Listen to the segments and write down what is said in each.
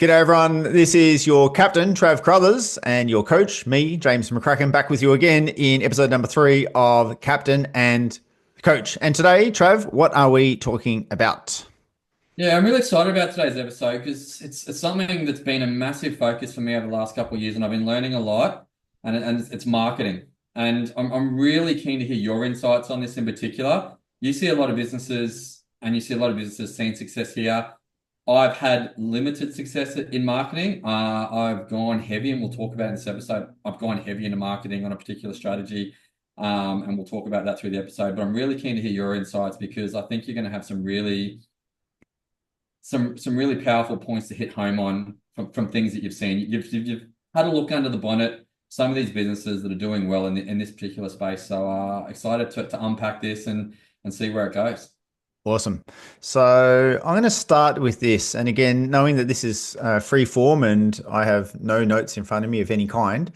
G'day everyone, this is your captain, Trav Carruthers, and your coach, me, James McCracken, back with you again in episode number 3 of Captain and Coach. And today, Trav, what are we talking about? Yeah, I'm really excited about today's episode because it's something that's been a massive focus for me over the last couple of years, and I've been learning a lot, and it's marketing. And I'm really keen to hear your insights on this in particular. You see a lot of businesses, and you see a lot of businesses seeing success here. I've had limited success in marketing. I've gone heavy, and we'll talk about in this episode. I've gone heavy into marketing on a particular strategy, and we'll talk about that through the episode. But I'm really keen to hear your insights because I think you're going to have some really powerful points to hit home on from things that you've seen. You've had a look under the bonnet. Some of these businesses that are doing well in this particular space. So excited to unpack this and see where it goes. Awesome. So I'm going to start with this. And again, knowing that this is free form and I have no notes in front of me of any kind,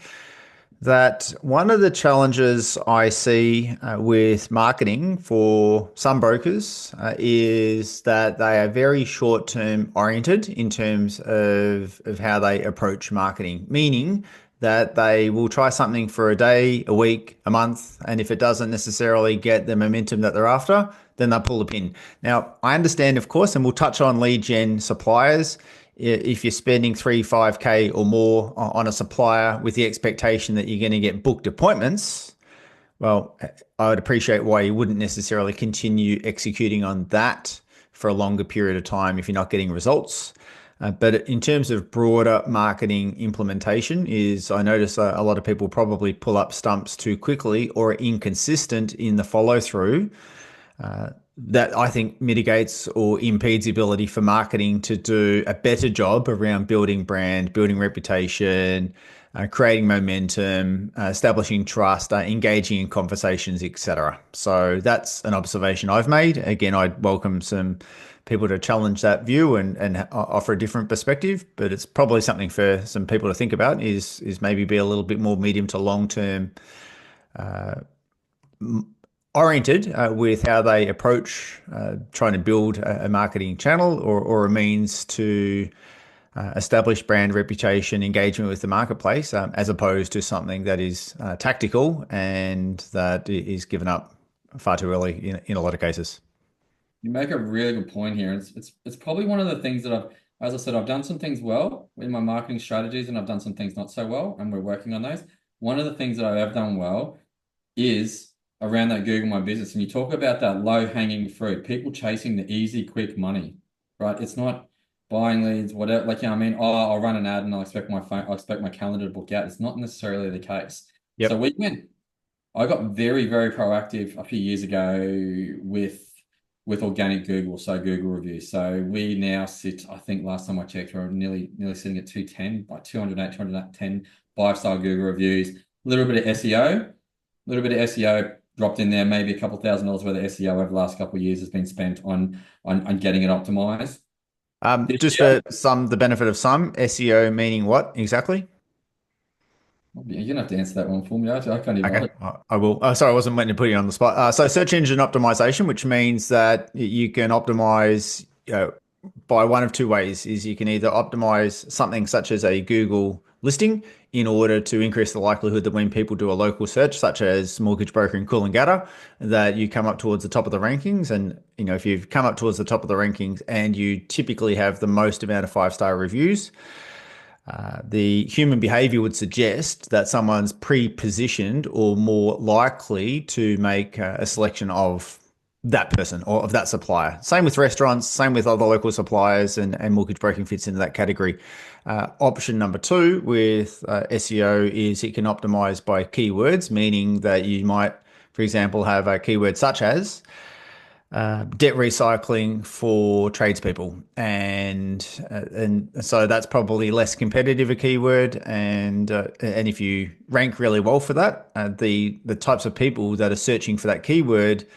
that one of the challenges I see with marketing for some brokers is that they are very short-term oriented in terms of how they approach marketing, meaning that they will try something for a day, a week, a month, and if it doesn't necessarily get the momentum that they're after, then they'll pull the pin. Now, I understand, of course, and we'll touch on lead gen suppliers. If you're spending 5K or more on a supplier with the expectation that you're going to get booked appointments, well, I would appreciate why you wouldn't necessarily continue executing on that for a longer period of time if you're not getting results. But in terms of broader marketing implementation, is I notice a lot of people probably pull up stumps too quickly or are inconsistent in the follow through. That I think mitigates or impedes the ability for marketing to do a better job around building brand, building reputation, creating momentum, establishing trust, engaging in conversations, etc. So that's an observation I've made. Again, I'd welcome some people to challenge that view and offer a different perspective, but it's probably something for some people to think about is maybe be a little bit more medium to long term oriented with how they approach trying to build a marketing channel or a means to establish brand reputation, engagement with the marketplace, as opposed to something that is tactical and that is given up far too early in a lot of cases. You make a really good point here. It's probably one of the things that as I said, I've done some things well in my marketing strategies, and I've done some things not so well, and we're working on those. One of the things that I have done well is around that Google My Business. And you talk about that low hanging fruit, people chasing the easy, quick money, right? It's not buying leads, whatever. Like, oh, I'll run an ad and I'll expect my calendar to book out. It's not necessarily the case. So Yep. I got very, very proactive a few years ago with organic Google, so Google reviews. So we now sit, I think last time I checked, we're nearly sitting at 210, like 208, 210 5-star Google reviews. A little bit of SEO, dropped in there, maybe a couple $1,000s worth of SEO over the last couple of years has been spent on getting it optimized. This Just year, for the benefit of some, SEO meaning what exactly? you're gonna have to answer that one for me. I can't even. Okay, I will. Sorry, I wasn't meant to put you on the spot. So search engine optimization, which means that you can optimize, by one of two ways, is you can either optimize something such as a Google listing in order to increase the likelihood that when people do a local search, such as mortgage broker in Coolangatta, that you come up towards the top of the rankings. And, if you've come up towards the top of the rankings and you typically have the most amount of 5-star reviews, the human behavior would suggest that someone's pre-positioned or more likely to make a selection of that person or of that supplier. Same with restaurants, same with other local suppliers, and mortgage broking fits into that category. Option number two with SEO is it can optimize by keywords, meaning that you might, for example, have a keyword such as debt recycling for tradespeople, and so that's probably less competitive a keyword, and if you rank really well for that, the types of people that are searching for that keyword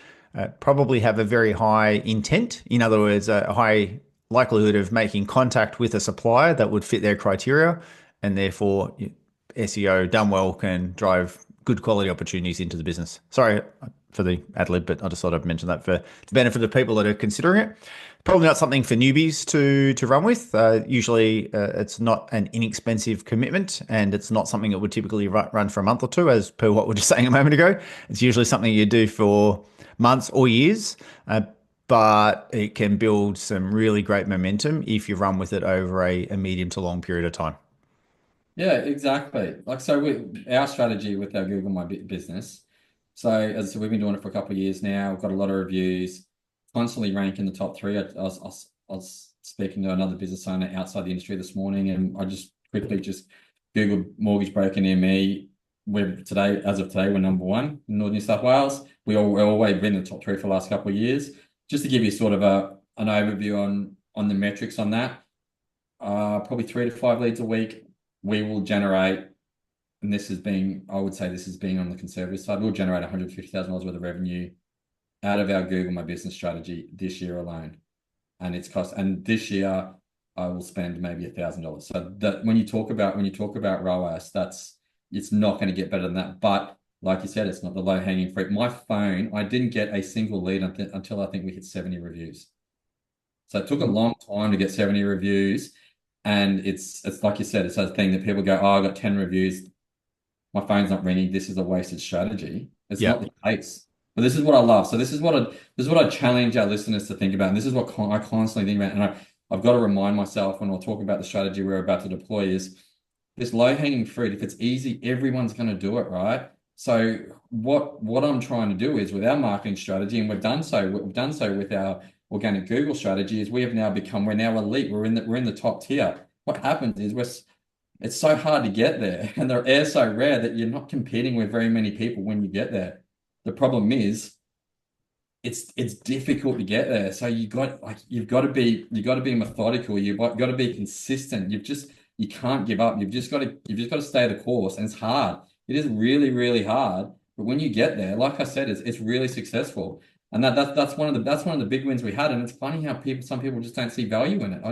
probably have a very high intent. In other words, a high likelihood of making contact with a supplier that would fit their criteria, and therefore SEO done well can drive good quality opportunities into the business. Sorry, for the ad lib, but I just thought I'd mention that for the benefit of people that are considering it. Probably not something for newbies to run with. Usually, it's not an inexpensive commitment, and it's not something that would typically run for a month or two, as per what we were just saying a moment ago. It's usually something you do for months or years, but it can build some really great momentum if you run with it over a medium to long period of time. Yeah, exactly. Like, so our strategy with our Google My Business. So, as I said, we've been doing it for a couple of years now. We've got a lot of reviews, constantly rank in the top three. I was speaking to another business owner outside the industry this morning, and I just quickly just Googled mortgage broker near me. As of today, we're number one in North New South Wales. We've always been in the top three for the last couple of years. Just to give you sort of an overview on the metrics on that, probably 3 to 5 leads a week we will generate, and I would say this is being on the conservative side, we'll generate $150,000 worth of revenue out of our Google My Business strategy this year alone. And this year I will spend maybe $1,000. So that when you talk about ROAS, it's not going to get better than that. But like you said, it's not the low hanging fruit. My phone, I didn't get a single lead until I think we hit 70 reviews. So it took a long time to get 70 reviews. And it's like you said, it's a thing that people go, oh, I got 10 reviews. My phone's not ringing. This is a wasted strategy. It's Yeah. not the case. But this is what I love. So this is what I challenge our listeners to think about. And this is what I constantly think about. And I've got to remind myself when I talk about the strategy we're about to deploy is this low-hanging fruit. If it's easy, everyone's going to do it, right? So what I'm trying to do is with our marketing strategy, and we've done so with our organic Google strategy, is we're now elite. We're in the top tier. What happens is it's so hard to get there, and the air's so rare that you're not competing with very many people when you get there. The problem is it's difficult to get there. So you've got to be methodical. You've got to be consistent. You can't give up. You've just got to stay the course, and it's hard. It is really, really hard. But when you get there, like I said, it's really successful. And that's one of the big wins we had. And it's funny how some people just don't see value in it.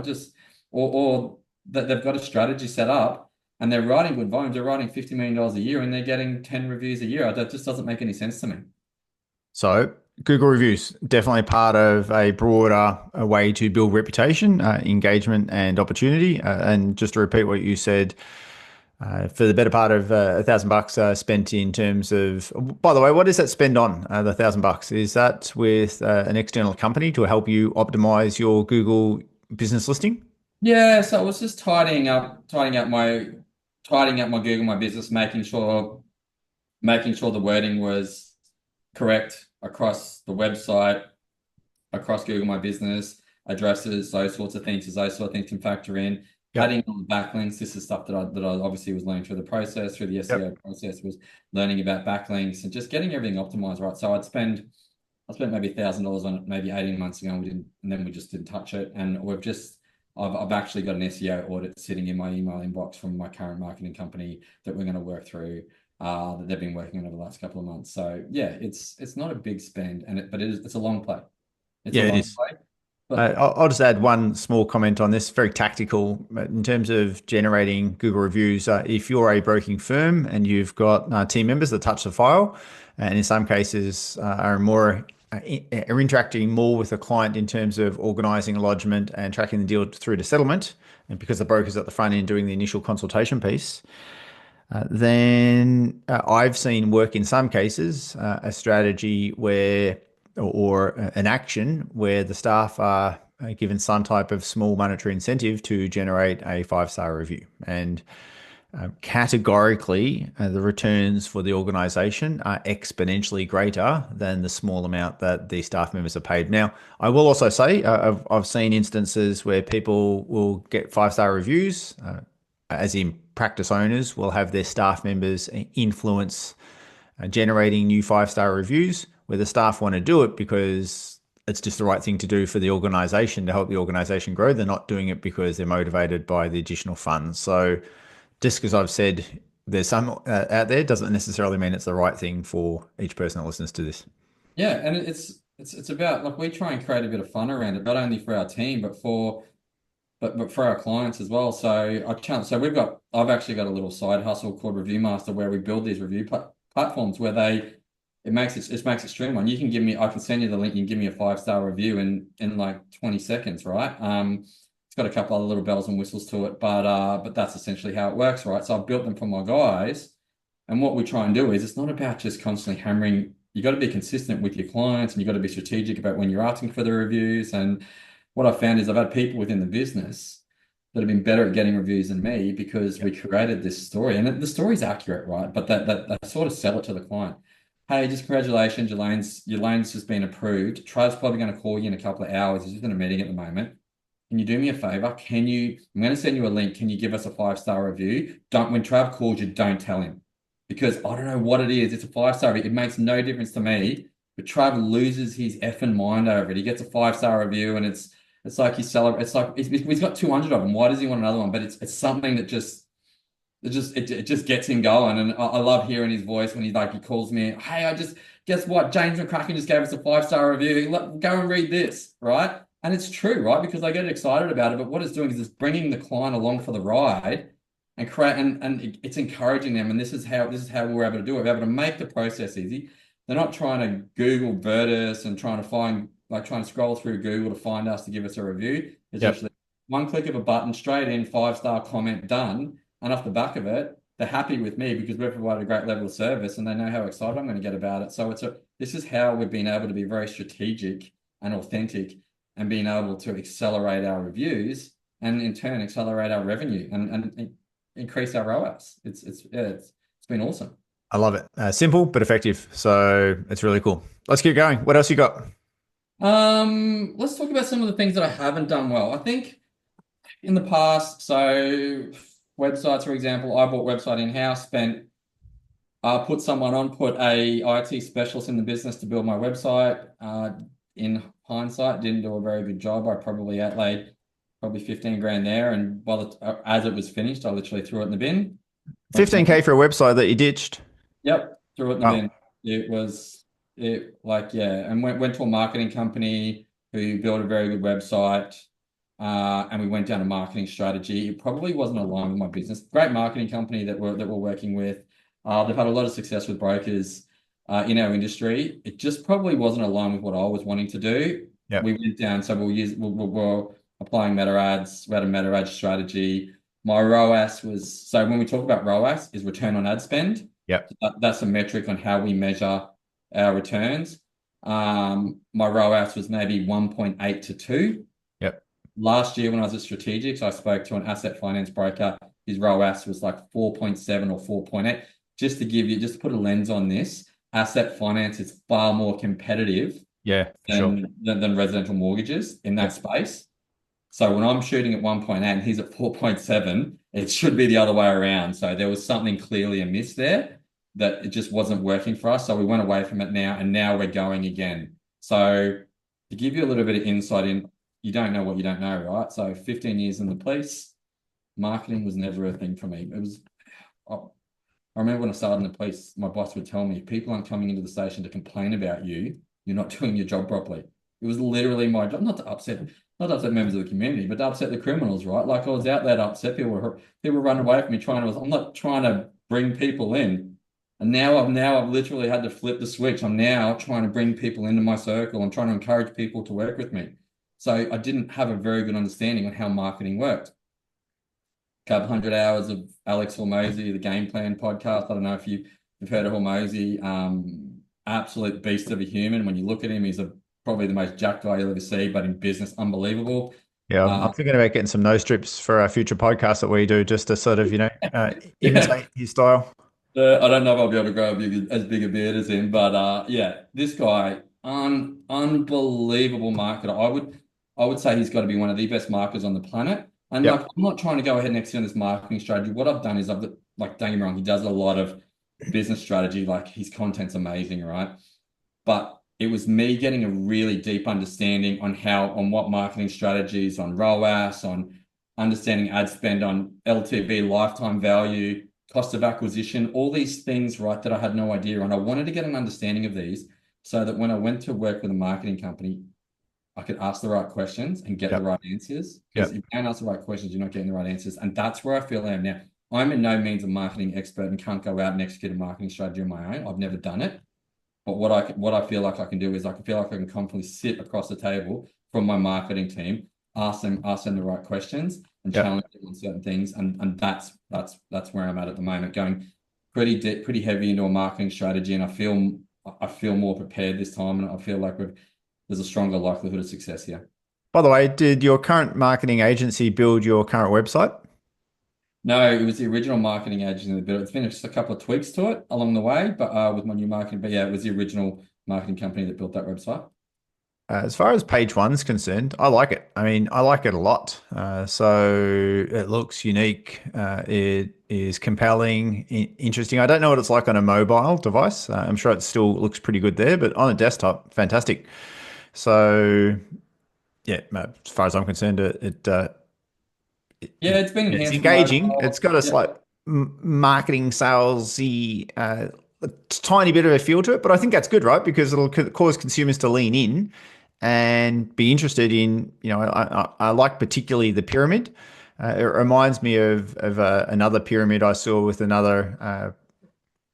Or that they've got a strategy set up and they're writing good volumes. They're writing $50 million a year and they're getting 10 reviews a year. That just doesn't make any sense to me. So Google reviews definitely part of a broader way to build reputation, engagement, and opportunity. And just to repeat what you said, for the better part of $1,000 spent in terms of. By the way, what is that spend on the $1,000? Is that with an external company to help you optimize your Google business listing? Yeah, so I was just tidying up my Google My Business, making sure the wording was correct across the website, across Google My Business, addresses, those sorts of things, as those sort of things can factor in. Yep. Adding on the backlinks, this is stuff that I obviously was learning through the process, through the Yep. SEO process, was learning about backlinks and just getting everything optimized, right? So I spent maybe $1,000 on it maybe 18 months ago, and then we just didn't touch it. And I've actually got an SEO audit sitting in my email inbox from my current marketing company that we're going to work through, that they've been working on over the last couple of months. So yeah, it's not a big spend, but it's a long play. It's a Yeah, it long is. play. But I'll just add one small comment on this, very tactical in terms of generating Google reviews. If you're a broking firm and you've got team members that touch the file, and in some cases are interacting more with the client in terms of organising a lodgement and tracking the deal through to settlement, and because the broker's at the front end doing the initial consultation piece, then I've seen work in some cases a strategy where, or an action where the staff are given some type of small monetary incentive to generate a 5-star review. And categorically, the returns for the organization are exponentially greater than the small amount that the staff members are paid. Now, I will also say I've seen instances where people will get 5-star reviews, as in practice owners will have their staff members influence generating new 5-star reviews, where the staff want to do it because it's just the right thing to do for the organization to help the organization grow. They're not doing it because they're motivated by the additional funds. So just because I've said there's some out there doesn't necessarily mean it's the right thing for each person that listens to this. yeah, and it's about, like, we try and create a bit of fun around it, not only for our team, but for our clients as well. So I've actually got a little side hustle called Review Master, where we build these review platforms where it makes it streamlined. You can give me, I can send you the link. You can give me a 5-star review in like 20 seconds, right? It's got a couple other little bells and whistles to it, but that's essentially how it works, right? So I've built them for my guys, and what we try and do is it's not about just constantly hammering. You got to be consistent with your clients, and you got to be strategic about when you're asking for the reviews. And what I found is I've had people within the business that have been better at getting reviews than me because we created this story, and the story's accurate, right? But that sort of sell it to the client. Hey, just congratulations, your lane's just been approved. Trav's probably going to call you in a couple of hours. He's just in a meeting at the moment. Can you do me a favor? I'm going to send you a link. Can you give us a 5-star review? When Trav calls you, don't tell him because I don't know what it is. It's a 5-star review. It makes no difference to me, but Trav loses his effing mind over it. He gets a 5-star review and it's like it's like he's got 200 of them. Why does he want another one? But it's something that it just gets him going. And I love hearing his voice when he calls me, hey, guess what? James McCracken just gave us a 5-star review. Go and read this, right? And it's true, right? Because I get excited about it. But what it's doing is it's bringing the client along for the ride and it's encouraging them. And this is how we're able to do it. We're able to make the process easy. They're not trying to Google Vertus and trying to scroll through Google to find us to give us a review. It's Yep. actually one click of a button, straight in, 5-star comment, done. And off the back of it, they're happy with me because we've provided a great level of service and they know how excited I'm going to get about it. So this is how we've been able to be very strategic and authentic and being able to accelerate our reviews and in turn accelerate our revenue and increase our ROAS. It's been awesome. I love it. Simple but effective. So it's really cool. Let's keep going. What else you got? Let's talk about some of the things that I haven't done well. I think in the past, so websites, for example, I bought website in-house, put a IT specialist in the business to build my website. In hindsight, didn't do a very good job. I probably outlaid probably 15 grand there, and as it was finished, I literally threw it in the bin. 15K for a website that you ditched. Yep, threw it in the Wow. bin. Yeah, and went to a marketing company who built a very good website. And we went down a marketing strategy. It probably wasn't aligned with my business. Great marketing company that we're working with. They've had a lot of success with brokers in our industry. It just probably wasn't aligned with what I was wanting to do. Yep. We went down, so we're applying meta ads. We had a meta ad strategy. My ROAS was, so when we talk about ROAS, is return on ad spend. Yep. That's a metric on how we measure our returns. My ROAS was maybe 1.8 to 2. Yep. Last year when I was at Strategics, I spoke to an asset finance broker. His ROAS was like 4.7 or 4.8. Just to put a lens on this, asset finance is far more competitive Yeah, for sure. than residential mortgages in that Yep. space. So when I'm shooting at 1.8 and he's at 4.7, it should be the other way around. So there was something clearly amiss there that it just wasn't working for us. So we went away from it now, and now we're going again. So to give you a little bit of insight in, you don't know what you don't know, right? So 15 years in the police, marketing was never a thing for me. I remember when I started in the police, my boss would tell me, if people aren't coming into the station to complain about you, you're not doing your job properly. It was literally my job, not to upset members of the community, but to upset the criminals, right? Like I was out there to upset people run away from me I'm not trying to bring people in. And now I've literally had to flip the switch. I'm now trying to bring people into my circle. I'm trying to encourage people to work with me. So I didn't have a very good understanding on how marketing worked. Couple hundred hours of Alex Hormozy, the Game Plan podcast. I don't know if you've heard of Hormozy. Absolute beast of a human. When you look at him, he's probably the most jacked guy you'll ever see, but in business, unbelievable. Yeah, Uh, I'm thinking about getting some nose strips for our future podcast that we do just to sort of, yeah, imitate his style. I don't know if I'll be able to grow as big a beard as him, but yeah, this guy, unbelievable marketer. I would say he's got to be one of the best marketers on the planet. And like, Yep. I'm not trying to go ahead and extend this marketing strategy. What I've done is like, don't get me wrong, he does a lot of business strategy. Like his content's amazing, right? But it was me getting a really deep understanding on what marketing strategies, on ROAS, on understanding ad spend, on LTV, lifetime value, cost of acquisition, all these things, right, that I had no idea. And I wanted to get an understanding of these so that when I went to work with a marketing company, I could ask the right questions and get the Yep. right answers. Because if Yep. you don't ask the right questions, you're not getting the right answers. And that's where I feel I am now. I'm in no means a marketing expert and can't go out and execute a marketing strategy on my own. I've never done it. But what I feel like I can do is I can feel like I can confidently sit across the table from my marketing team, ask them the right questions and Yep. challenge them on certain things. And that's where I'm at the moment, going pretty heavy into a marketing strategy. And I feel more prepared this time, and I feel like there's a stronger likelihood of success here. By the way, did your current marketing agency build your current website? No, it was the original marketing agency that built it. It's been just a couple of tweaks to it along the way, but with my new marketing. But yeah, it was the original marketing company that built that website. As far as page one is concerned, I like it. I mean, I like it a lot. So it looks unique. It is compelling, interesting. I don't know what it's like on a mobile device. I'm sure it still looks pretty good there, but on a desktop, fantastic. So yeah, as far as I'm concerned, Yeah, it's been it's enhanced for engaging. It's mobile. got a Yeah, slight marketing salesy, a tiny bit of a feel to it, but I think that's good, right? Because it'll cause consumers to lean in and be interested in. I like particularly the pyramid. It reminds me of another pyramid I saw with another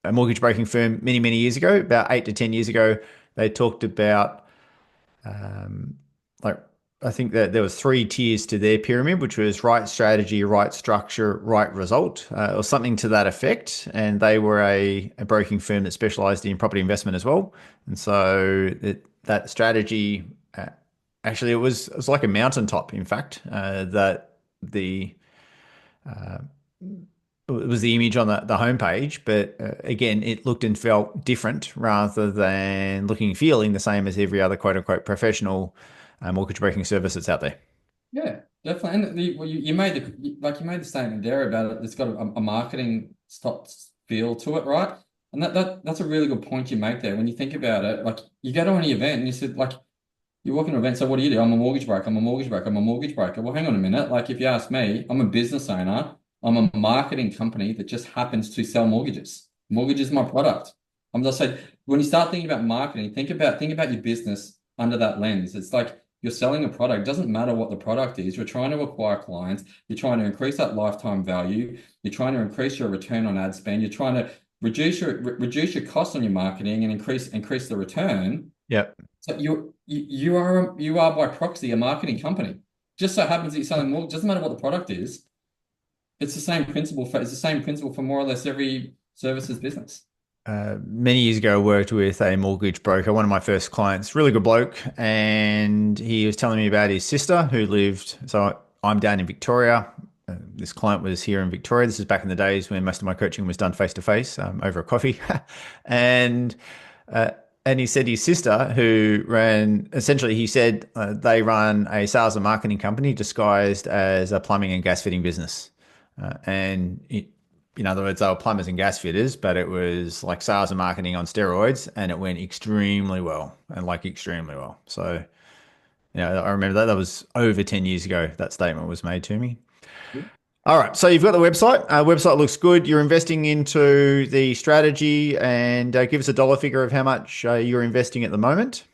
a mortgage broking firm many years ago, about 8 to 10 years ago. They talked about like I think that there was three tiers to their pyramid, which was right strategy, right structure, right result, or something to that effect. And they were a broking firm that specialized in property investment as well. And so that strategy, actually, it was like a mountaintop. In fact, that the it was the image on the homepage, but again, it looked and felt different rather than looking and feeling the same as every other quote unquote professional mortgage broking service that's out there. yeah, definitely. And well, you made the statement there about it. It's got a marketing stop feel to it, right? And that's a really good point you make there. When you think about it, like you go to any event and you said like you walk into an event. So what do you do? I'm a mortgage broker. I'm a mortgage broker. I'm a mortgage broker. Well, hang on a minute. Like if you ask me, I'm a business owner. I'm a marketing company that just happens to sell mortgages. Mortgage is my product. I'm just saying when you start thinking about marketing, think about your business under that lens. It's like you're selling a product. It doesn't matter what the product is. You're trying to acquire clients. You're trying to increase that lifetime value. You're trying to increase your return on ad spend. You're trying to reduce your cost on your marketing and increase the return. Yep. So you are by proxy a marketing company. Just so happens that you're selling more. Doesn't matter what the product is. It's the same principle for more or less every services business. Many years ago, I worked with a mortgage broker, one of my first clients, really good bloke, and he was telling me about his sister who lived. So I'm down in Victoria. This client was here in Victoria. This is back in the days when most of my coaching was done face to face over a coffee, and uh, and he said his sister, who ran essentially, he said they run a sales and marketing company disguised as a plumbing and gas fitting business, in other words, they were plumbers and gas fitters, but it was like sales and marketing on steroids, and it went extremely well, and like extremely well. So, I remember that was over 10 years ago. That statement was made to me. All right, so you've got the website. Website looks good. You're investing into the strategy, and give us a dollar figure of how much you're investing at the moment.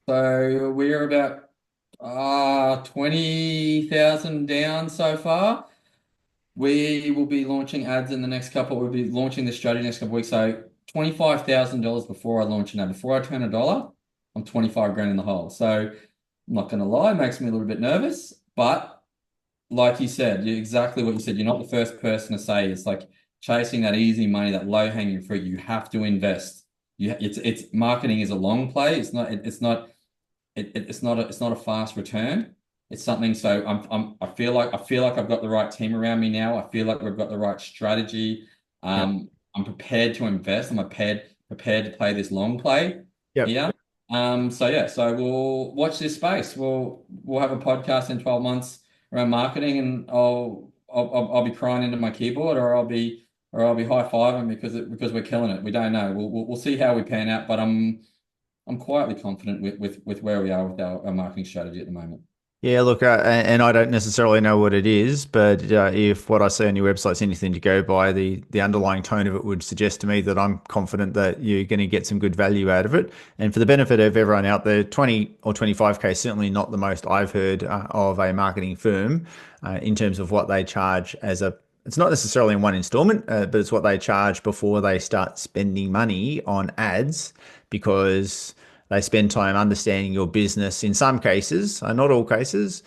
So we're about 20,000 down so far. We will be launching ads in the next couple. We'll be launching this strategy next couple of weeks. So $25,000 before I launch an ad. Before I turn a dollar, I'm 25 grand in the hole. So I'm not going to lie, it makes me a little bit nervous. But like you said, exactly what you said. You're not the first person to say it's like chasing that easy money, that low hanging fruit. You have to invest. It's marketing is a long play. It's not a fast return. It's something. So I feel like I've got the right team around me now. I feel like we've got the right strategy. Yep. I'm prepared to invest. I'm prepared to play this long play Yep. here. So yeah, so we'll watch this space. We'll have a podcast in 12 months around marketing, and I'll be crying into my keyboard, or I'll be high fiving because we're killing it. We don't know. We'll see how we pan out, but I'm quietly confident with where we are with our marketing strategy at the moment. Yeah, look, and I don't necessarily know what it is, but if what I see on your website is anything to go by, the underlying tone of it would suggest to me that I'm confident that you're going to get some good value out of it. And for the benefit of everyone out there, 20 or 25K is certainly not the most I've heard of a marketing firm in terms of what they charge as a. It's not necessarily in one installment, but it's what they charge before they start spending money on ads because they spend time understanding your business in some cases, not all cases,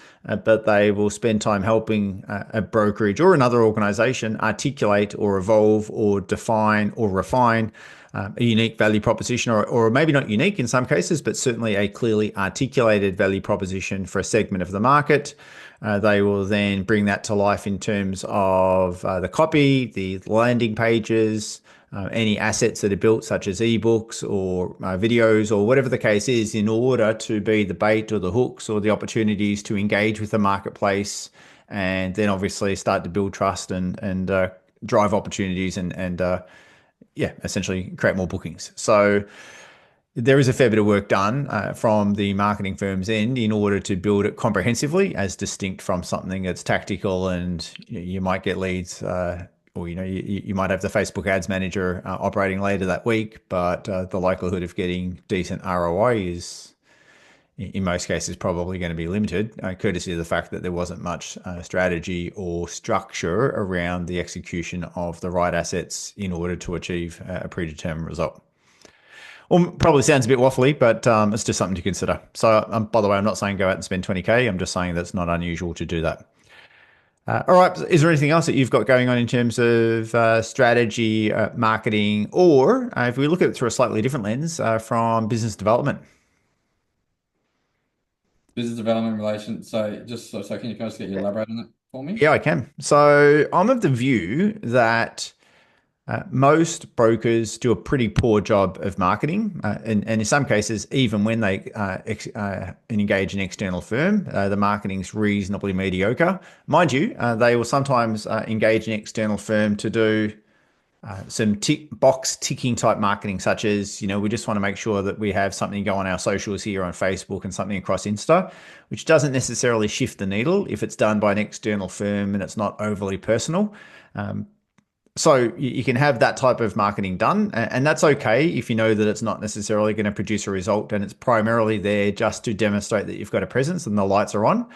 but they will spend time helping a brokerage or another organization articulate or evolve or define or refine a unique value proposition, or maybe not unique in some cases, but certainly a clearly articulated value proposition for a segment of the market. They will then bring that to life in terms of the copy, the landing pages, any assets that are built, such as ebooks or videos or whatever the case is, in order to be the bait or the hooks or the opportunities to engage with the marketplace, and then obviously start to build trust and drive opportunities and yeah, essentially create more bookings. So there is a fair bit of work done from the marketing firm's end in order to build it comprehensively, as distinct from something that's tactical, and you might get leads, or you might have the Facebook Ads Manager operating later that week, but the likelihood of getting decent ROI is, in most cases, probably going to be limited, courtesy of the fact that there wasn't much strategy or structure around the execution of the right assets in order to achieve a predetermined result. Well, probably sounds a bit waffly, but it's just something to consider. So, by the way, I'm not saying go out and spend 20K. I'm just saying that's not unusual to do that. All right. Is there anything else that you've got going on in terms of strategy, marketing, or if we look at it through a slightly different lens, from business development? Business development relation. So so can you guys get you elaborate on that for me? Yeah, I can. So I'm of the view that most brokers do a pretty poor job of marketing, and in some cases, even when they engage an external firm, the marketing's reasonably mediocre. Mind you, they will sometimes engage an external firm to do some box ticking type marketing, such as, we just want to make sure that we have something go on our socials here on Facebook and something across Insta, which doesn't necessarily shift the needle if it's done by an external firm and it's not overly personal. So you can have that type of marketing done, and that's okay if you know that it's not necessarily going to produce a result and it's primarily there just to demonstrate that you've got a presence and the lights are on.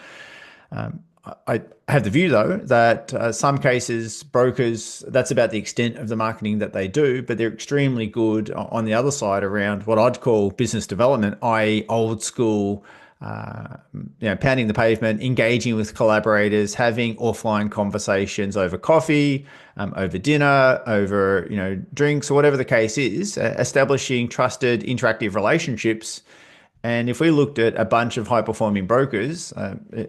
I have the view, though, that some cases, brokers, that's about the extent of the marketing that they do, but they're extremely good on the other side around what I'd call business development, i.e. old school, pounding the pavement, engaging with collaborators, having offline conversations over coffee, over dinner, over, drinks, or whatever the case is, establishing trusted interactive relationships. And if we looked at a bunch of high performing brokers,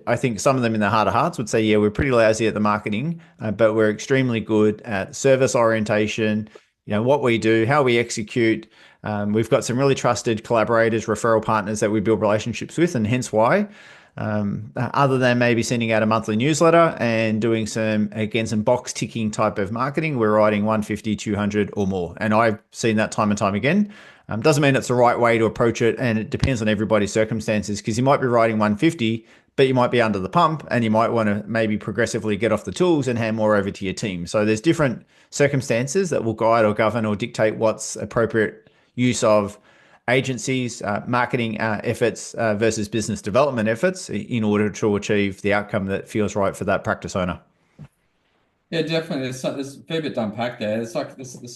I think some of them in their heart of hearts would say, yeah, we're pretty lousy at the marketing, but we're extremely good at service orientation, what we do, how we execute. We've got some really trusted collaborators, referral partners that we build relationships with, and hence why, other than maybe sending out a monthly newsletter and doing some box ticking type of marketing, we're writing 150, 200 or more. And I've seen that time and time again. Doesn't mean it's the right way to approach it, and it depends on everybody's circumstances, because you might be writing 150, but you might be under the pump and you might want to maybe progressively get off the tools and hand more over to your team. So there's different circumstances that will guide or govern or dictate what's appropriate use of agencies, marketing efforts versus business development efforts in order to achieve the outcome that feels right for that practice owner. Yeah, definitely. There's a fair bit to unpack there. There's so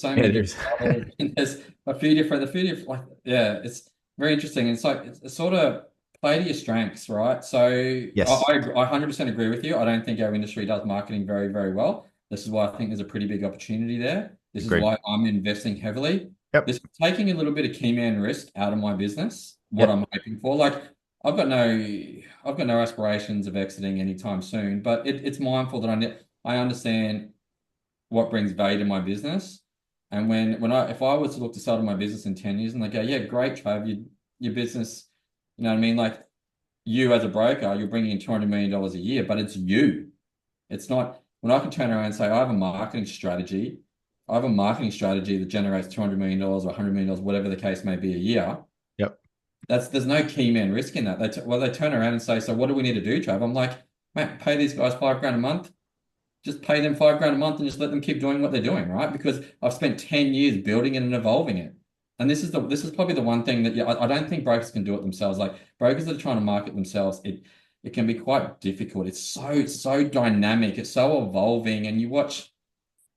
Yeah, many there's. different levels, and there's a few different, like, yeah, it's very interesting. It's like it's sort of play to your strengths, right? So Yes, I 100% agree with you. I don't think our industry does marketing very, very well. This is why I think there's a pretty big opportunity there. This is agreed. why I'm investing heavily. Yep, This is taking a little bit of key man risk out of my business, what yep, I'm hoping for. Like I've got no aspirations of exiting anytime soon, but it's mindful that I understand what brings value to my business. And if I was to look to sell to my business in 10 years and they go, yeah, great, Trav, your business, you know what I mean? Like you as a broker, you're bringing in $200 million a year, but it's you. It's not when I can turn around and say, I have a marketing strategy. I have a marketing strategy that generates $200 million or $100 million, whatever the case may be a year. yep. There's no key man risk in that. They turn around and say, so what do we need to do, Trav? I'm like, mate, pay these guys 5 grand a month. Just pay them 5 grand a month and just let them keep doing what they're doing, right? Because I've spent 10 years building it and evolving it. And this is probably the one thing that, yeah, I don't think brokers can do it themselves. Like brokers that are trying to market themselves, it can be quite difficult. It's so dynamic, it's so evolving. And you watch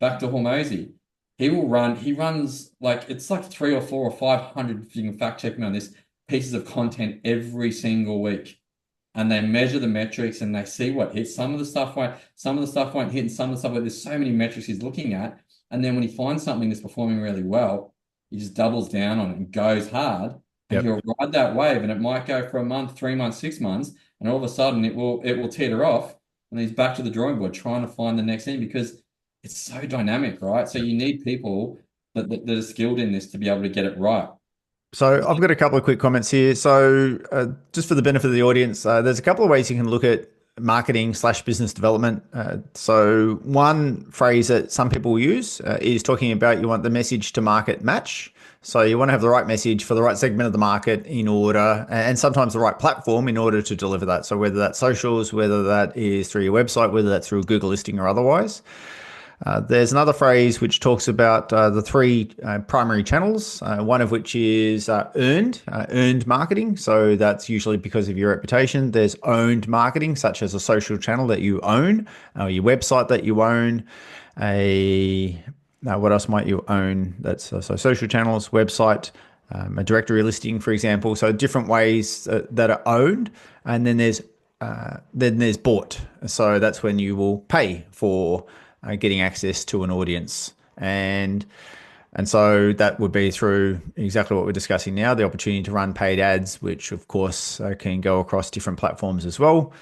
back to Hormozy. he runs like it's like 3 or 4 or 500, if you can fact check me on this, pieces of content every single week. And they measure the metrics and they see what hits. Some of the stuff won't hit, and some of the stuff where there's so many metrics he's looking at. And then when he finds something that's performing really well, he just doubles down on it and goes hard. And Yep. he'll ride that wave, and it might go for a month, 3 months, 6 months, and all of a sudden it will teeter off, and he's back to the drawing board trying to find the next thing because it's so dynamic, right? So you need people that are skilled in this to be able to get it right. So I've got a couple of quick comments here. So just for the benefit of the audience, there's a couple of ways you can look at marketing slash business development. So one phrase that some people use is talking about you want the message to market match. So you want to have the right message for the right segment of the market in order, and sometimes the right platform in order to deliver that. So whether that's socials, whether that is through your website, whether that's through Google listing or otherwise. There's another phrase which talks about the three primary channels, one of which is earned marketing. So that's usually because of your reputation. There's owned marketing, such as a social channel that you own, your website that you own, a what else might you own? That's so social channels, website, a directory listing, for example. So different ways that are owned, and then there's bought. So that's when you will pay for getting access to an audience. And so that would be through exactly what we're discussing now, the opportunity to run paid ads, which of course can go across different platforms as well.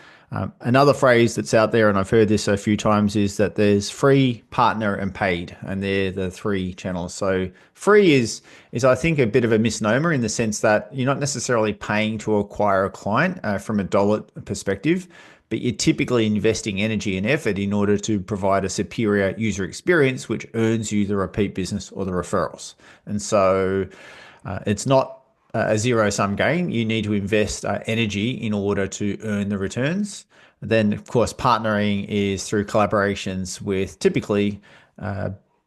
Another phrase that's out there, and I've heard this a few times, is that there's free, partner, and paid, and they're the three channels. So free is I think a bit of a misnomer in the sense that you're not necessarily paying to acquire a client from a dollar perspective, but you're typically investing energy and effort in order to provide a superior user experience, which earns you the repeat business or the referrals. And so it's not a zero sum game. You need to invest energy in order to earn the returns. Then, of course, partnering is through collaborations with typically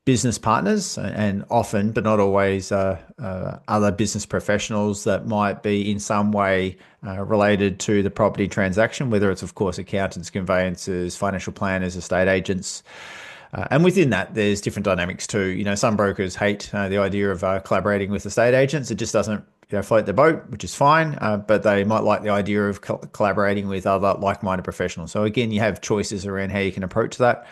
business partners and often, but not always, other business professionals that might be in some way related to the property transaction, whether it's, of course, accountants, conveyancers, financial planners, estate agents. And within that, there's different dynamics too. Some brokers hate the idea of collaborating with estate agents. It just doesn't float their boat, which is fine. But they might like the idea of collaborating with other like-minded professionals. So again, you have choices around how you can approach that.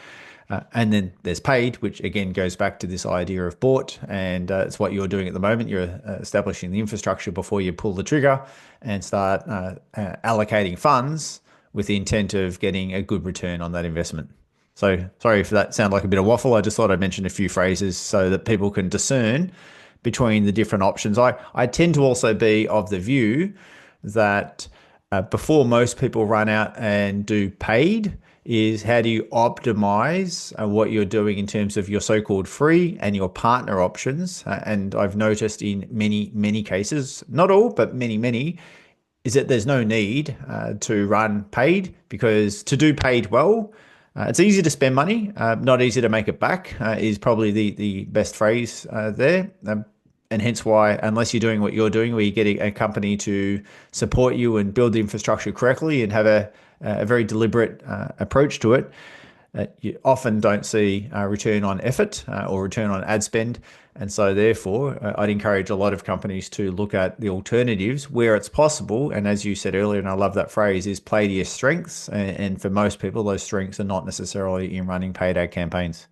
And then there's paid, which again goes back to this idea of bought. And it's what you're doing at the moment. You're establishing the infrastructure before you pull the trigger and start allocating funds with the intent of getting a good return on that investment. So sorry if that sounded like a bit of waffle. I just thought I'd mention a few phrases so that people can discern between the different options. I tend to also be of the view that before most people run out and do paid is how do you optimize what you're doing in terms of your so-called free and your partner options. And I've noticed in many, many cases, not all, but many, many, is that there's no need to run paid because to do paid well, it's easy to spend money, not easy to make it back, is probably the best phrase there. And hence why, unless you're doing what you're doing, where you get a company to support you and build the infrastructure correctly and have a very deliberate approach to it, you often don't see a return on effort or return on ad spend. And so therefore, I'd encourage a lot of companies to look at the alternatives where it's possible. And as you said earlier, and I love that phrase, is play to your strengths. And for most people, those strengths are not necessarily in running paid ad campaigns.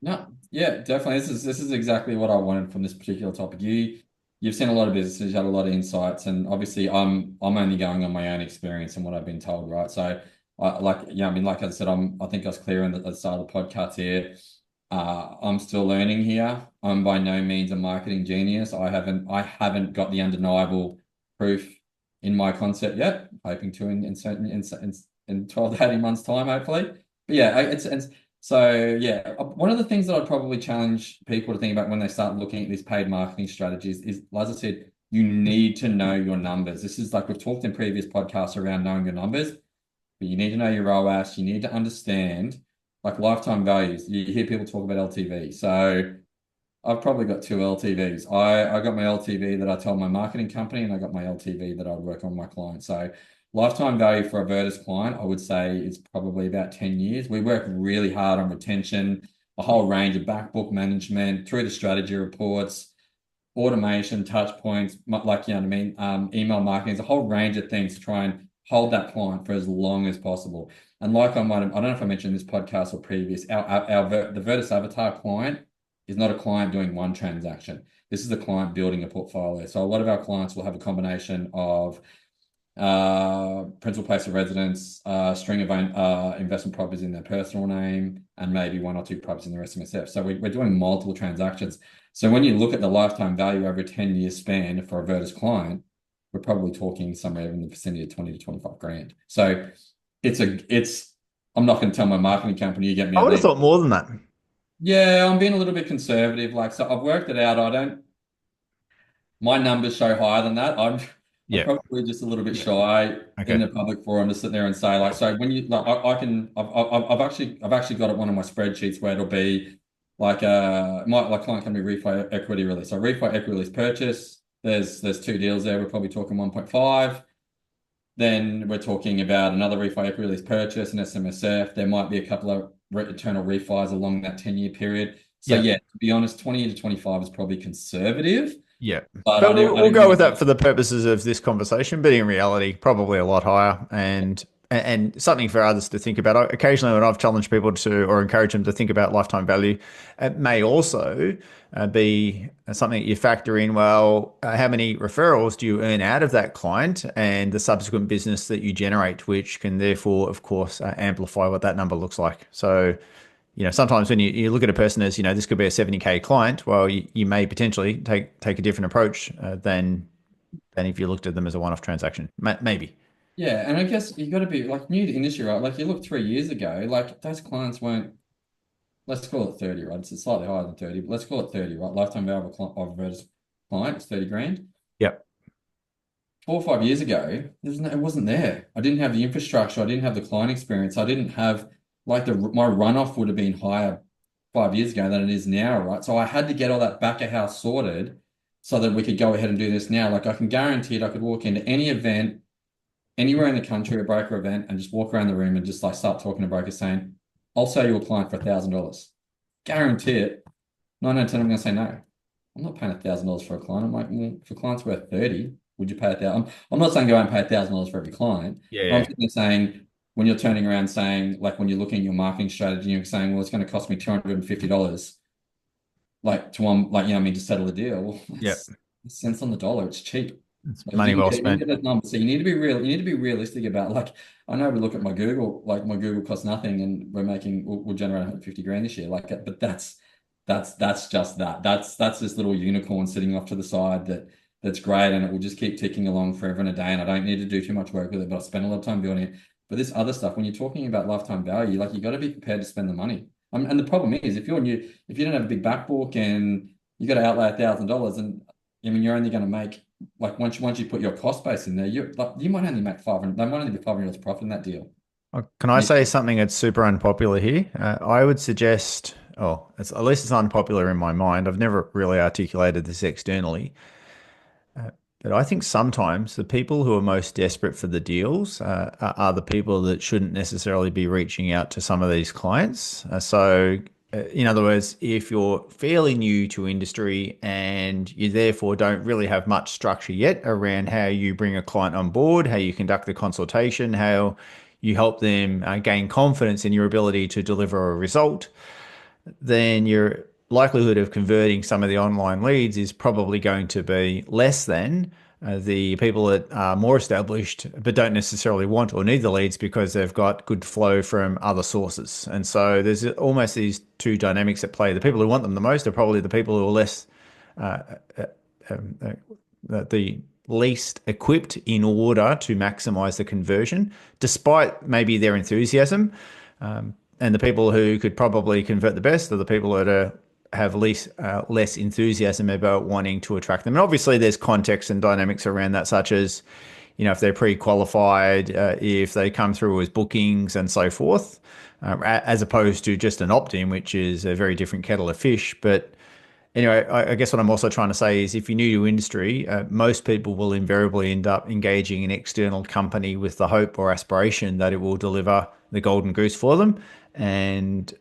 No, yeah, definitely. This is exactly what I wanted from this particular topic. You've seen a lot of businesses, you had a lot of insights, and obviously I'm only going on my own experience and what I've been told, right? So I mean, like I said, I think I was clear at the start of the podcast here. I'm still learning here. I'm by no means a marketing genius. I haven't got the undeniable proof in my concept yet. Hoping to in 12 to 18 months time, hopefully. But yeah, it's so yeah, one of the things that I'd probably challenge people to think about when they start looking at these paid marketing strategies is, as I said, you need to know your numbers. This is like we've talked in previous podcasts around knowing your numbers, but you need to know your ROAS. You need to understand like lifetime values. You hear people talk about LTV. So I've probably got two LTVs. I got my LTV that I tell my marketing company, and I got my LTV that I work on my clients. So lifetime value for a Vertus client, I would say is probably about 10 years. We work really hard on retention. a whole range of back book management through the strategy reports, automation, touch points, like, you know what I mean? Email marketing, there's a whole range of things to try and hold that client for as long as possible. And like I don't know if I mentioned this podcast or previous, the Vertus Avatar client is not a client doing one transaction. This is a client building a portfolio. So a lot of our clients will have a combination of principal place of residence, string of investment properties in their personal name, and maybe one or two properties in their SMSF. So we're doing multiple transactions. So when you look at the lifetime value over a 10-year span for a Vertus client, we're probably talking somewhere in the vicinity of 20 to 25 grand. So I'm not going to tell my marketing company you get me I a would have lead. thought more than that. Yeah, I'm being a little bit conservative. Like, so I've worked it out. I don't My numbers show higher than that. I'm Yeah. probably just a little bit shy in Okay. the public forum to sit there and say, like, so when you like I can I've actually got it one of my spreadsheets where it'll be like my like client company refi equity release. So refi equity release purchase, there's two deals there. We're probably talking 1.5. Then we're talking about another refi equity release purchase, an SMSF. There might be a couple of eternal refis along that 10-year period. So Yeah. yeah, to be honest, 20 to 25 is probably conservative. Yeah. But But I we'll do go want to with that go. for the purposes of this conversation. But in reality, probably a lot higher, and something for others to think about. Occasionally, when I've challenged people to or encourage them to think about lifetime value, it may also be something that you factor in. Well, how many referrals do you earn out of that client and the subsequent business that you generate, which can therefore, of course, amplify what that number looks like. So sometimes when you look at a person as, this could be a 70K client, well, you may potentially take a different approach than if you looked at them as a one-off transaction. Maybe. Yeah, and I guess you got to be like new to industry, right? Like you look 3 years ago, like those clients weren't, let's call it 30, right? It's slightly higher than 30, but let's call it 30, right? Lifetime value of of a Vertus client is 30 grand. Yep. 4 or 5 years ago, it wasn't there. I didn't have the infrastructure. I didn't have the client experience. I didn't have like my runoff would have been higher 5 years ago than it is now, right? So I had to get all that back of house sorted so that we could go ahead and do this now. Like I can guarantee it, I could walk into any event anywhere in the country, a broker event, and just walk around the room and just like start talking to brokers saying, I'll sell you a client for $1,000. Guarantee it. 9 out of 10, I'm going to say no. I'm not paying $1,000 for a client. I'm like, well, if a client's worth 30, would you pay 1,000? I'm not saying go out and pay $1,000 for every client, Yeah, but I'm yeah. simply saying when you're turning around saying, like when you're looking at your marketing strategy, you're saying, well, it's going to cost me $250, like to like, I mean, to settle a deal. Well, Yep. that's cents on the dollar. It's cheap. It's Like money well you can spent. get those numbers. So you need to be real. You need to be realistic about like. I know we look at my Google, like my Google costs nothing, and we'll generate 150 grand this year. Like, but that's just that. That's this little unicorn sitting off to the side that's great, and it will just keep ticking along forever and a day. And I don't need to do too much work with it, but I spend a lot of time building it. But this other stuff, when you're talking about lifetime value, like you got to be prepared to spend the money. And the problem is, if you don't have a big back book and you got to outlay $1,000, and I mean, you're only going to make like once you put your cost base in there, you might only make 500. There might only be $500 profit in that deal. Can I say something that's super unpopular here? I would suggest, at least it's unpopular in my mind. I've never really articulated this externally. But I think sometimes the people who are most desperate for the deals are the people that shouldn't necessarily be reaching out to some of these clients. In other words, if you're fairly new to industry and you therefore don't really have much structure yet around how you bring a client on board, how you conduct the consultation, how you help them gain confidence in your ability to deliver a result, then your likelihood of converting some of the online leads is probably going to be less than the people that are more established but don't necessarily want or need the leads because they've got good flow from other sources. And so there's almost these two dynamics at play. The people who want them the most are probably the people who are less the least equipped in order to maximize the conversion, despite maybe their enthusiasm. And the people who could probably convert the best are the people that have less enthusiasm about wanting to attract them. And obviously, there's context and dynamics around that, such as if they're pre-qualified, if they come through as bookings and so forth, as opposed to just an opt-in, which is a very different kettle of fish. But anyway, I guess what I'm also trying to say is if you're new to industry, most people will invariably end up engaging an external company with the hope or aspiration that it will deliver the golden goose for them. And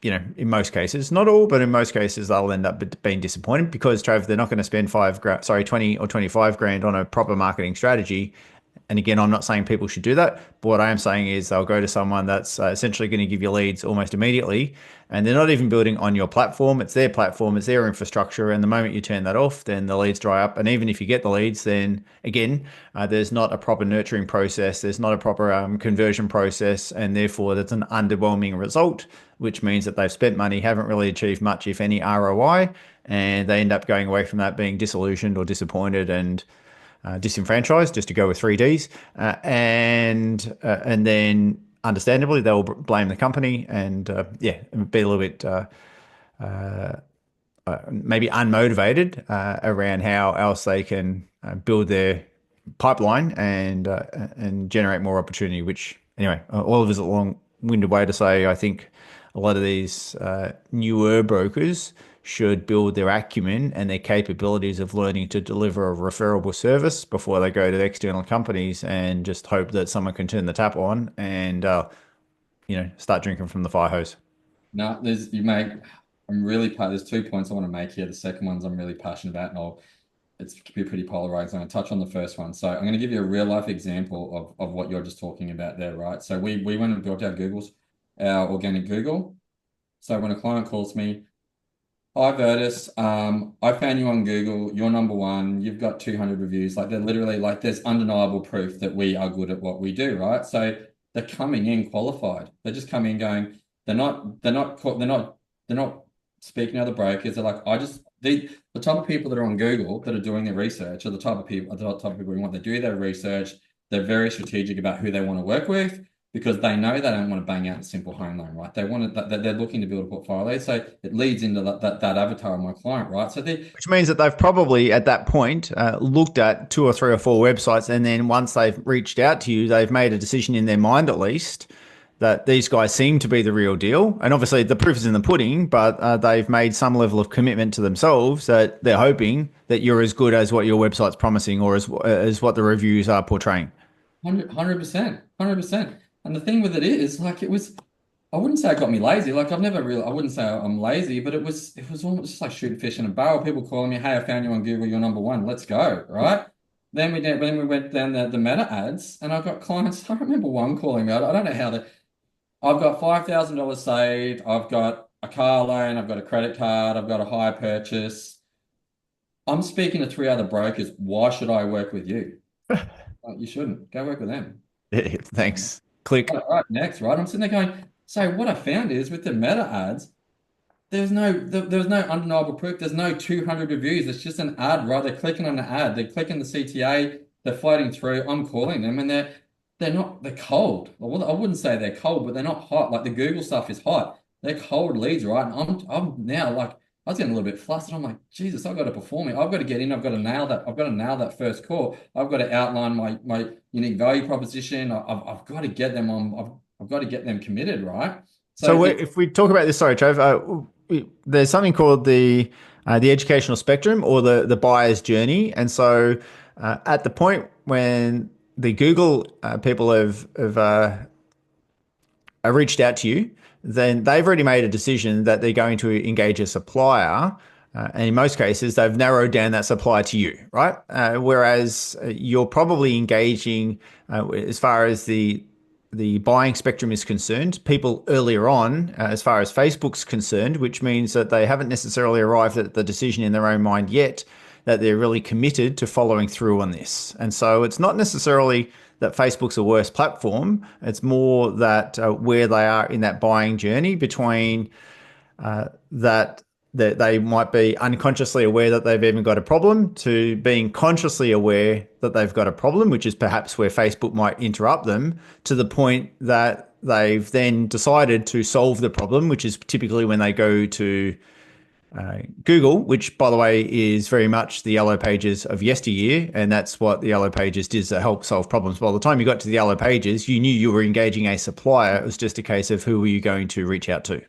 in most cases, not all, but in most cases, they'll end up being disappointed because, Trav, they're not going to spend 20 or 25 grand on a proper marketing strategy. And again, I'm not saying people should do that, but what I am saying is they'll go to someone that's essentially going to give you leads almost immediately, and they're not even building on your platform, it's their infrastructure. And the moment you turn that off, then the leads dry up. And even if you get the leads, then again, there's not a proper nurturing process, there's not a proper conversion process, and therefore that's an underwhelming result, which means that they've spent money, haven't really achieved much, if any, ROI, and they end up going away from that being disillusioned or disappointed and disenfranchised, just to go with three Ds, and then understandably they'll blame the company and yeah, be a little bit maybe unmotivated around how else they can build their pipeline and generate more opportunity. Which anyway, all of us a long-winded way to say I think a lot of these newer brokers should build their acumen and their capabilities of learning to deliver a referable service before they go to the external companies and just hope that someone can turn the tap on and start drinking from the fire hose. No, you make, there's 2 points I want to make here. The second one's I'm really passionate about, and it's can be pretty polarizing. I'm going to touch on the first one. So I'm going to give you a real life example of what you're just talking about there, right? So we went and built our organic Google. So when a client calls me, hi Vertus, I found you on Google, you're number one, you've got 200 reviews. Like they're literally like there's undeniable proof that we are good at what we do, right? So they're coming in qualified. They're just coming in going, they're not speaking to other brokers. They're like, the type of people that are on Google that are doing their research are the type of people we want. They do their research. They're very strategic about who they want to work with because they know they don't want to bang out a simple home loan, right? They want to, they're looking to build a portfolio. So it leads into that avatar of my client, right? So Which means that they've probably at that point looked at two or three or four websites, and then once they've reached out to you, they've made a decision in their mind at least that these guys seem to be the real deal. And obviously the proof is in the pudding, but they've made some level of commitment to themselves that they're hoping that you're as good as what your website's promising or as what the reviews are portraying. 100%, 100%. And the thing with it is, like, I wouldn't say it got me lazy. Like, I wouldn't say I'm lazy, but it was almost just like shooting fish in a barrel. People calling me, hey, I found you on Google, you're number one, let's go, right? Then we went down the meta ads, and I got clients. I remember one calling me. I don't know how I've got $5,000 saved. I've got a car loan. I've got a credit card. I've got a hire purchase. I'm speaking to three other brokers. Why should I work with you? Like, you shouldn't. Go work with them. Thanks. Click. All right, next, right? I'm sitting there going, so what I found is with the meta ads, there's no undeniable proof. There's no 200 reviews. It's just an ad, right? They're clicking on the ad. They're clicking the CTA. They're floating through. I'm calling them, and they're cold. Well, I wouldn't say they're cold, but they're not hot. Like the Google stuff is hot. They're cold leads, right? And I'm now like I was getting a little bit flustered. I'm like, Jesus, I've got to perform it. I've got to get in. I've got to nail that. I've got to nail that first call. I've got to outline my unique value proposition. I've got to get them on. I've got to get them committed, right? So So if we talk about this, sorry, Trav, there's something called the educational spectrum or the buyer's journey. And so at the point when the Google people have reached out to you, then they've already made a decision that they're going to engage a supplier. And in most cases, they've narrowed down that supplier to you, right? Whereas you're probably engaging, as far as the buying spectrum is concerned, people earlier on, as far as Facebook's concerned, which means that they haven't necessarily arrived at the decision in their own mind yet that they're really committed to following through on this. And so it's not necessarily that Facebook's a worse platform. It's more that where they are in that buying journey between that they might be unconsciously aware that they've even got a problem to being consciously aware that they've got a problem, which is perhaps where Facebook might interrupt them to the point that they've then decided to solve the problem, which is typically when they go to Google, which by the way is very much the yellow pages of yesteryear. And that's what the yellow pages did to help solve problems. By the time you got to the yellow pages, you knew you were engaging a supplier. It was just a case of who were you going to reach out to.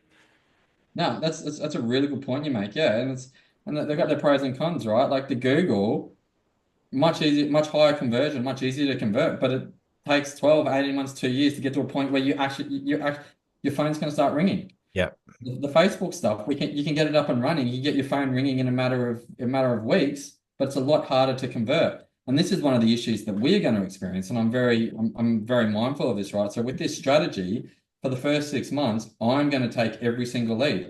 no, that's a really good point you make. Yeah, and they've got their pros and cons, right? Like the Google, much easier, much higher conversion, much easier to convert, but it takes 12, 18 months, 2 years to get to a point where your phone's going to start ringing. Yeah. The Facebook stuff, we can you can get it up and running. You get your phone ringing in a matter of weeks, but it's a lot harder to convert. And this is one of the issues that we're going to experience. And I'm very mindful of this, right? So with this strategy, for the first 6 months, I'm going to take every single lead.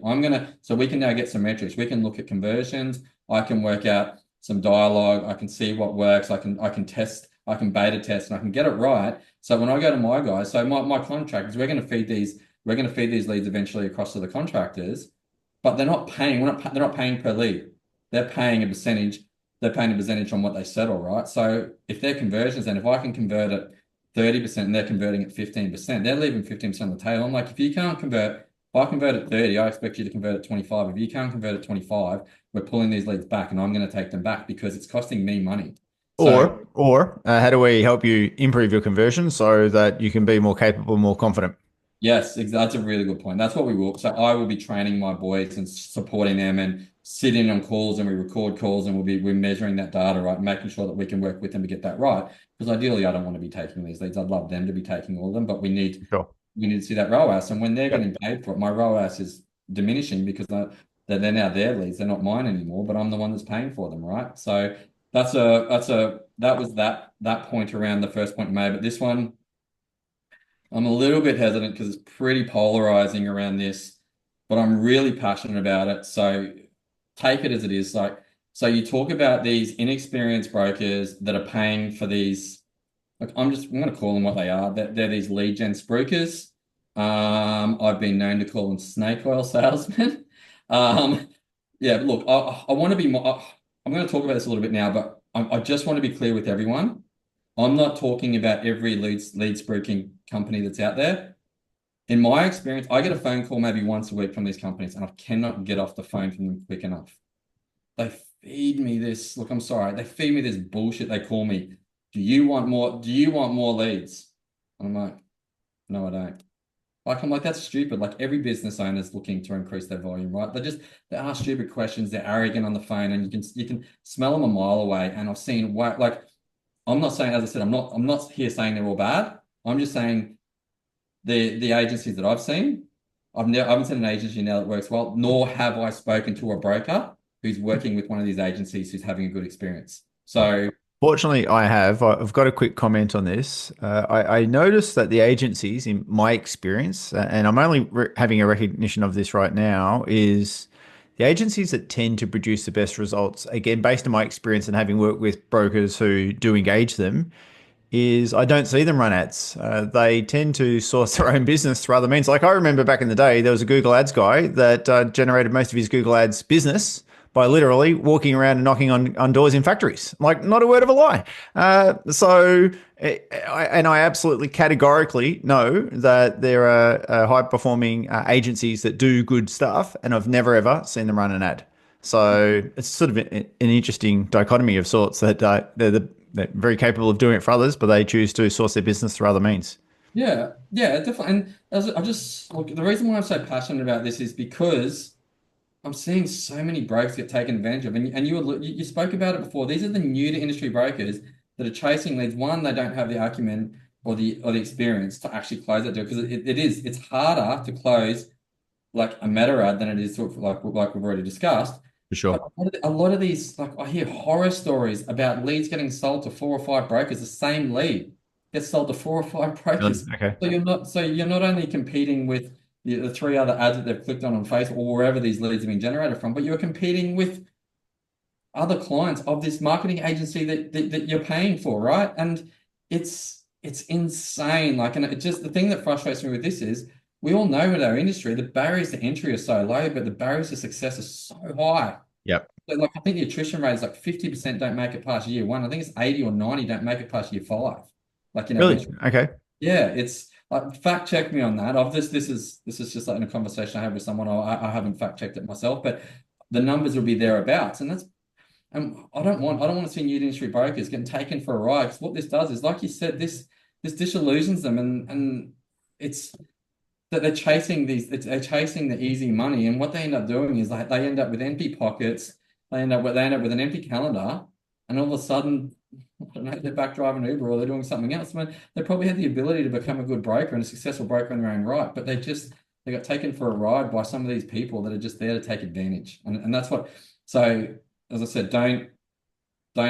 So we can now get some metrics. We can look at conversions. I can work out some dialogue. I can see what works. I can test. I can beta test, and I can get it right. So when I go to my guys, so my contractors, we're going to feed these leads eventually across to the contractors, but they're not paying. They're not paying per lead. They're paying a percentage. They're paying a percentage on what they settle, right? So if their conversions, and if I can convert at 30% and they're converting at 15%, they're leaving 15% on the table. I'm like, if I convert at 30, I expect you to convert at 25. If you can't convert at 25, we're pulling these leads back and I'm going to take them back because it's costing me money. So Or how do we help you improve your conversion so that you can be more capable, more confident? yes, that's a really good point. That's what we will. So I will be training my boys and supporting them and sitting on calls and we record calls and we're measuring that data, right? Making sure that we can work with them to get that right. Because ideally I don't want to be taking these leads. I'd love them to be taking all of them, but Sure. we need to see that ROAS. And when they're Yep. getting paid for it, my ROAS is diminishing because they're now their leads. They're not mine anymore, but I'm the one that's paying for them, right? So that was that point around the first point you made. But this one, I'm a little bit hesitant because it's pretty polarizing around this, but I'm really passionate about it. So take it as it is. So you talk about these inexperienced brokers that are paying for these. Like I'm going to call them what they are. They're these lead gen spruikers. I've been known to call them snake oil salesmen. Um, yeah, look, I want to be more. I'm going to talk about this a little bit now, but I just want to be clear with everyone. I'm not talking about every lead spruiking company that's out there. In my experience, I get a phone call maybe once a week from these companies, and I cannot get off the phone from them quick enough. They feed me this. Look, I'm sorry. They feed me this bullshit. They call me, do you want more? Do you want more leads? And I'm like, no, I don't. Like, I'm like, that's stupid. Like every business owner is looking to increase their volume, right? They ask stupid questions. They're arrogant on the phone, and you can smell them a mile away. And I've seen like I'm not saying, as I said, I'm not here saying they're all bad. I'm just saying the agencies that I've seen, I haven't seen an agency now that works well, nor have I spoken to a broker who's working with one of these agencies who's having a good experience. So Fortunately, I have. I've got a quick comment on this. I noticed that the agencies, in my experience, and I'm only having a recognition of this right now, is the agencies that tend to produce the best results, again, based on my experience and having worked with brokers who do engage them, is I don't see them run ads. They tend to source their own business through other means. Like I remember back in the day, there was a Google Ads guy that generated most of his Google Ads business by literally walking around and knocking on doors in factories. Like not a word of a lie. I absolutely categorically know that there are high performing agencies that do good stuff, and I've never ever seen them run an ad. So it's sort of an interesting dichotomy of sorts that they're very capable of doing it for others, but they choose to source their business through other means. yeah, yeah, definitely. And I just look, the reason why I'm so passionate about this is because I'm seeing so many brokers get taken advantage of, and you spoke about it before. These are the new to industry brokers that are chasing leads. One, they don't have the acumen or the experience to actually close that deal because it's harder to close like a meta ad than it is to, like we've already discussed. For But sure. a lot of these, like I hear horror stories about leads getting sold to four or five brokers. The same lead gets sold to four or five Really? brokers. Okay. So you're not only competing with the three other ads that they've clicked on Facebook or wherever these leads have been generated from, but you're competing with other clients of this marketing agency that you're paying for, right? And it's insane. Like, and it just the thing that frustrates me with this is we all know in our industry the barriers to entry are so low, but the barriers to success are so high. Yep. Like I think the attrition rate is like 50% don't make it past year one. I think it's 80 or 90 don't make it past year five. Like Really? Okay. yeah, it's fact check me on that. Of this is just like in a conversation I had with someone. I haven't fact checked it myself, but the numbers will be thereabouts, and I don't want to see new industry brokers getting taken for a ride. Because what this does is, like you said, this disillusions them, and it's that they're chasing the easy money, and what they end up doing is like they end up with empty pockets. They end up with an empty calendar, and all of a sudden, I don't know, they're back driving Uber or they're doing something else. I mean, they probably had the ability to become a good broker and a successful broker in their own right, but they got taken for a ride by some of these people that are just there to take advantage. And that's what, so as I said, don't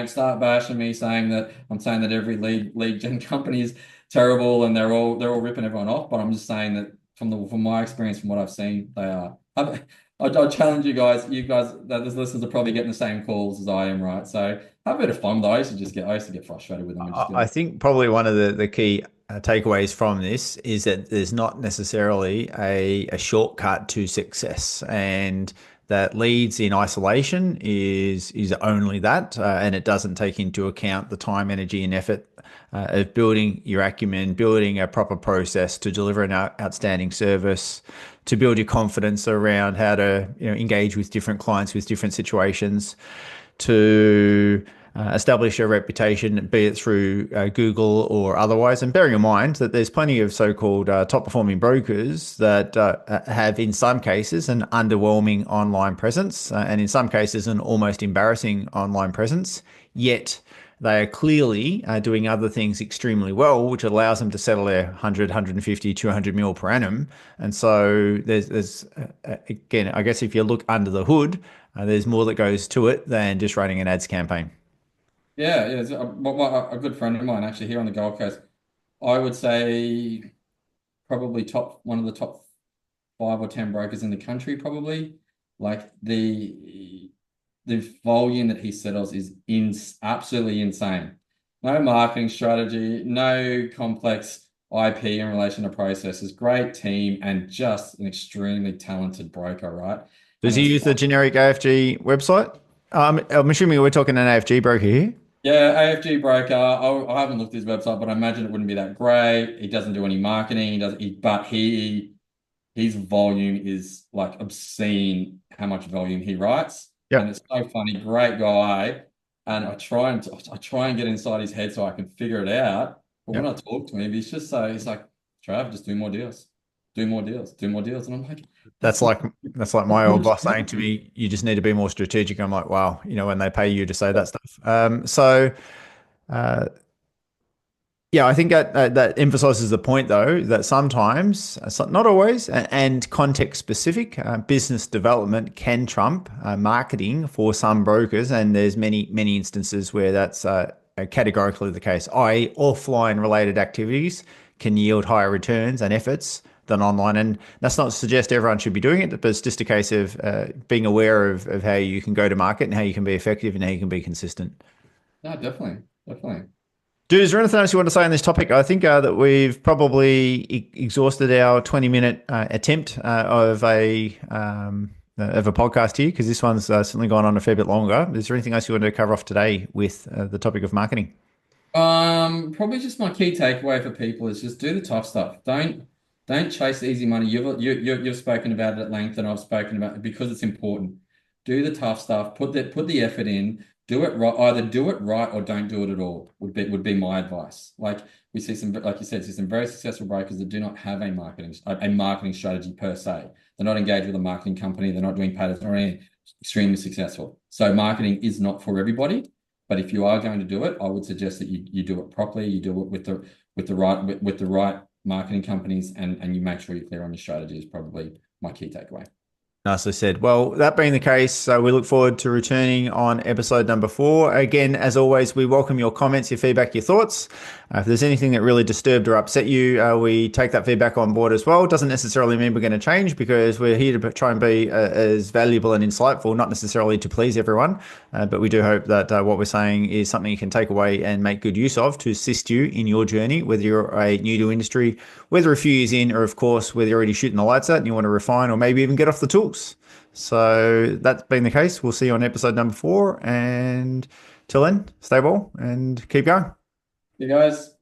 start bashing me saying that I'm saying that every lead gen company is terrible and they're all ripping everyone off. But I'm just saying that from my experience, from what I've seen, they are. I challenge you guys. You guys, that these listeners are probably getting the same calls as I am, right? So have a bit of fun. Though I used to get frustrated with them and just I go, think probably one of the key takeaways from this is that there's not necessarily a shortcut to success, and that leads in isolation is only that, and it doesn't take into account the time, energy, and effort of building your acumen, building a proper process to deliver an outstanding service, to build your confidence around how to engage with different clients with different situations, to establish a reputation, be it through Google or otherwise. And bearing in mind that there's plenty of so-called top performing brokers that have, in some cases, an underwhelming online presence, and in some cases, an almost embarrassing online presence, yet they are clearly doing other things extremely well, which allows them to settle their 100, 150, 200 mil per annum. And so again, I guess if you look under the hood, there's more that goes to it than just running an ads campaign. yeah. So, a good friend of mine actually here on the Gold Coast, I would say probably top one of the top 5 or 10 brokers in the country, probably. Like the volume that he settles is absolutely insane. No marketing strategy, no complex IP in relation to processes, great team, and just an extremely talented broker, right? Does And he it's use the generic AFG website? I'm assuming we're talking an AFG broker here. yeah, AFG broker. I haven't looked at his website, but I imagine it wouldn't be that great. He doesn't do any marketing. But his volume is like obscene. How much volume he writes, and Yep. it's so funny. Great guy, and I try and get inside his head so I can figure it out. But when Yep. I talk to him, he's like, Trav, just do more deals, do more deals, do more deals, and I'm like, That's that's like not that's like my old boss saying to me, "You just need to be more strategic." I'm like, "Wow, when they pay you to say that stuff." Uh, Yeah, I think that emphasizes the point, though, that sometimes, not always, and context specific, business development can trump marketing for some brokers, and there's many instances where that's categorically the case. I.e., offline related activities can yield higher returns and efforts than online, and that's not to suggest everyone should be doing it, but it's just a case of being aware of how you can go to market and how you can be effective and how you can be consistent. no, definitely, definitely. Dude, is there anything else you want to say on this topic? I think that we've probably exhausted our 20-minute attempt of a podcast here, because this one's certainly gone on a fair bit longer. Is there anything else you wanted to cover off today with the topic of marketing? Probably just my key takeaway for people is just do the tough stuff. Don't chase the easy money. You've spoken about it at length, and I've spoken about it because it's important. Do the tough stuff. Put the effort in. Do it right. Either do it right or don't do it at all. Would be my advice. Like we see some, like you said, see some very successful brokers that do not have a marketing strategy per se. They're not engaged with a marketing company. They're not doing paid. They're not extremely successful. So marketing is not for everybody. But if you are going to do it, I would suggest that you do it properly. You do it with the right marketing companies, and you make sure you're clear on your strategy is probably my key takeaway. Nicely said. Well, that being the case, we look forward to returning on episode number 4. Again, as always, we welcome your comments, your feedback, your thoughts. If there's anything that really disturbed or upset you, we take that feedback on board as well. It doesn't necessarily mean we're going to change, because we're here to try and be as valuable and insightful, not necessarily to please everyone. But we do hope that what we're saying is something you can take away and make good use of to assist you in your journey, whether you're a new to industry, whether a few years in, or of course, whether you're already shooting the lights out and you want to refine or maybe even get off the tools. So that's been the case. We'll see you on episode number 4. And till then, stay well and keep going. You guys.